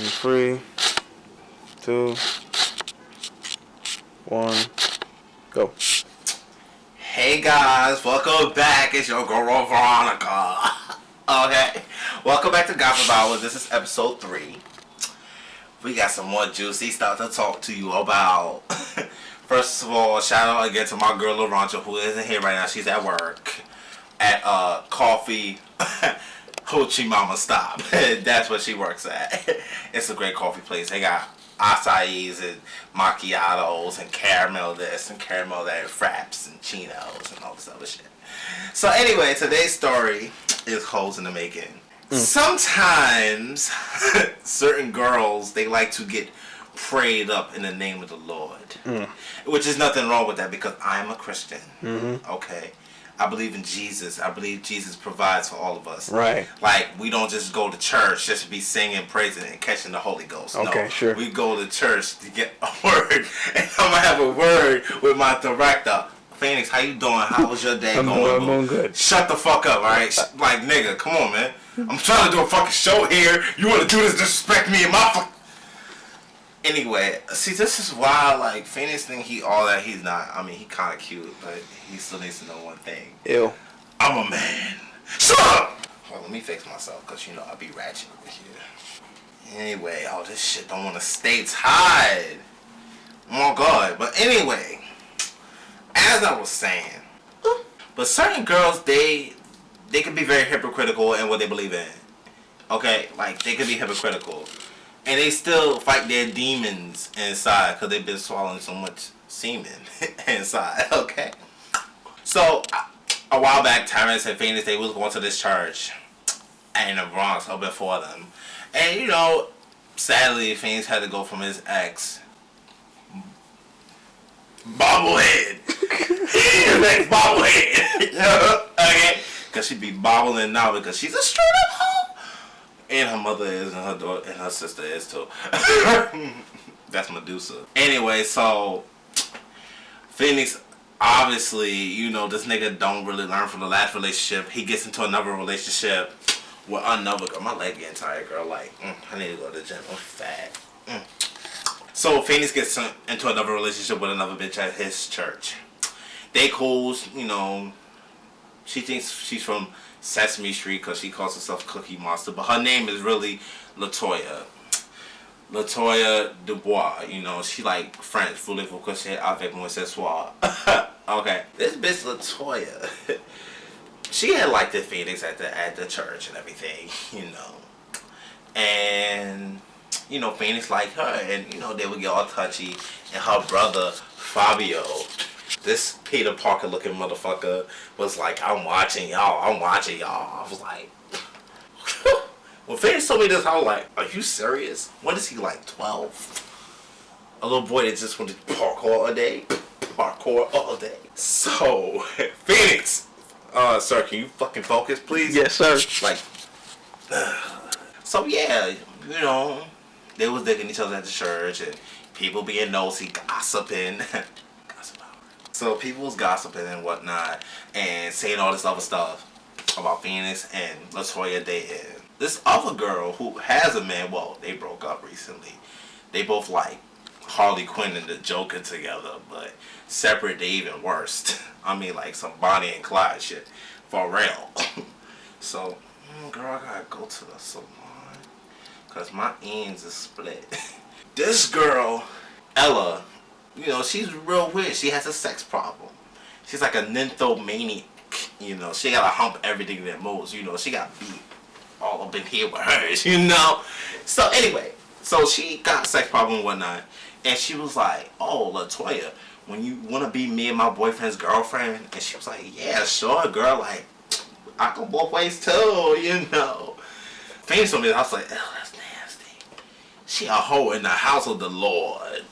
3, 2, 1, go. Hey guys, welcome back. It's your girl Veronica. Okay, welcome back to Gossip Hour. This is episode 3. We got some more juicy stuff to talk to you about. First of all, shout out again to my girl Veronica, who isn't here right now. She's at work at Coffee Hoochie Mama Stop. That's what she works at. It's a great coffee place. They got acais and macchiatos and caramel this and caramel that and fraps and chinos and all this other shit. So anyway, today's story is hoes in the making. Sometimes certain girls, they like to get prayed up in the name of the Lord. Which is nothing wrong with that because I'm a Christian. Okay. I believe in Jesus. I believe Jesus provides for all of us. Right. Like, we don't just go to church just to be singing, praising, and catching the Holy Ghost. Okay, no, sure. We go to church to get a word. And I'm going to have a word with my director. Phoenix, how you doing? How was your day going? I'm doing good. Shut the fuck up, alright? Like, nigga, come on, man. I'm trying to do a fucking show here. You want to do this, disrespect me and my fuck. Anyway, see, this is why, like, Phoenix think he all that. He's not. I mean, he kind of cute, but he still needs to know one thing. Ew. I'm a man. Shut up! Well, let me fix myself, because, you know, I be ratchet over here. Anyway, all this shit don't want to stay tied. Oh, my God. But anyway, as I was saying, but certain girls, they can be very hypocritical in what they believe in. Okay? Like, they can be hypocritical. And they still fight their demons inside because they've been swallowing so much semen inside, okay? So, a while back, Terrence and Phoenix, they was going to this church in the Bronx up before them. And, you know, sadly, Phoenix had to go from his ex. Bobblehead. His ex bobblehead. Okay? Because she be bobbling now because she's a straight up hoe. And her mother is, and her daughter, and her sister is too. That's Medusa. Anyway, so Phoenix, obviously, you know, this nigga don't really learn from the last relationship. He gets into another relationship with another girl. My leg getting tired, girl. Like, I need to go to the gym. I'm fat. So Phoenix gets into another relationship with another bitch at his church. They cool, you know. She thinks she's from Sesame Street because she calls herself Cookie Monster, but her name is really Latoya Dubois. You know, she like French, voulez-vous coucher avec moi ce soir? Okay, this bitch Latoya, she had liked the Phoenix at the church and everything, you know, and you know Phoenix liked her, and you know they would get all touchy, and her brother Fabio, this Peter Parker looking motherfucker, was like, I'm watching y'all. I was like, when Phoenix told me this, I was like, are you serious? What is he, like 12? A little boy that just wanted to parkour all day? Parkour all day. So, Phoenix, sir, can you fucking focus, please? Yes, sir. Like, so yeah, you know, they was digging each other at the church, and people being nosy, gossiping. So people was gossiping and whatnot and saying all this other stuff about Phoenix and Latoya dating this other girl who has a man. Well, they broke up recently. They both like Harley Quinn and the Joker together, but separate they even worse. I mean, like some Bonnie and Clyde shit. For real. So, girl, I gotta go to the salon because my ends is split. This girl, Ella, you know, she's real weird. She has a sex problem. She's like a nymphomaniac. You know, she gotta hump everything that moves. You know, she got beat all up in here with hers, you know. So anyway, so she got a sex problem and whatnot. And she was like, oh, Latoya, when you want to be me and my boyfriend's girlfriend? And she was like, yeah, sure, girl. Like, I go both ways too, you know. Phoenix told me, I was like, oh, that's nasty. She a hoe in the house of the Lord.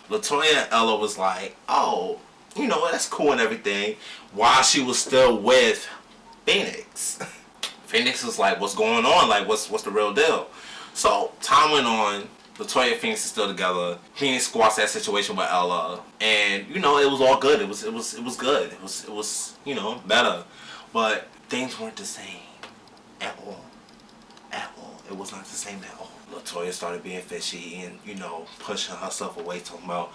Latoya and Ella was like, oh, you know, that's cool and everything, while she was still with Phoenix. Phoenix was like, what's going on? Like, what's the real deal? So, time went on. Latoya and Phoenix is still together. Phoenix squashed that situation with Ella. And, you know, it was all good. It was good. It was, you know, better. But things weren't the same at all. At all. It was not the same at all. LaToya started being fishy and, you know, pushing herself away, talking about,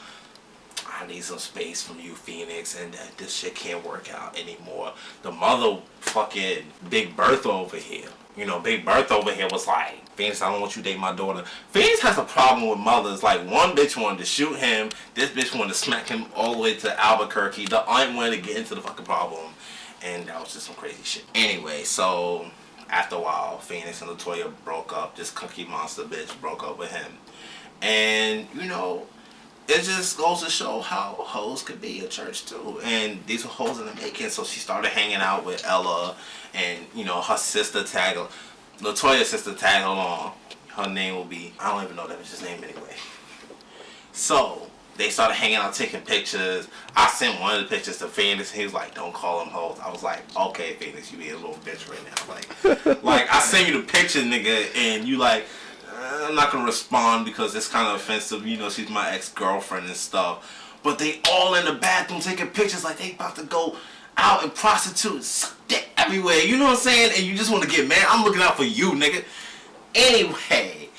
I need some space from you, Phoenix, and that this shit can't work out anymore. The mother fucking Big Bertha over here. You know, Big Bertha over here was like, Phoenix, I don't want you to date my daughter. Phoenix has a problem with mothers. Like, one bitch wanted to shoot him. This bitch wanted to smack him all the way to Albuquerque. The aunt wanted to get into the fucking problem. And that was just some crazy shit. Anyway, so after a while, Phoenix and LaToya broke up. This Cookie Monster bitch broke up with him. And, you know, it just goes to show how hoes could be a church too. And these were hoes in the making. So she started hanging out with Ella and, you know, her sister tagged, LaToya's sister tagged along. Her name will be, I don't even know that was his name anyway. So they started hanging out, taking pictures. I sent one of the pictures to Phoenix. He was like, don't call them hoes. I was like, okay, Phoenix, you be a little bitch right now. Like I sent you the picture, nigga, and you like, I'm not gonna respond because it's kind of offensive. You know, she's my ex-girlfriend and stuff. But they all in the bathroom taking pictures like they about to go out and prostitute, suck dick everywhere. You know what I'm saying? And you just want to get mad. I'm looking out for you, nigga. Anyway,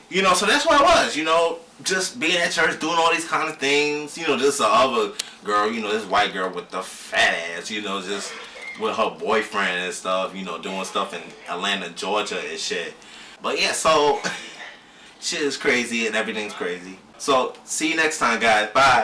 you know, so that's what I was. You know, just being at church, doing all these kind of things. You know, this other girl, you know, this white girl with the fat ass. You know, just with her boyfriend and stuff. You know, doing stuff in Atlanta, Georgia and shit. But yeah, so shit is crazy and everything's crazy. So, see you next time, guys. Bye.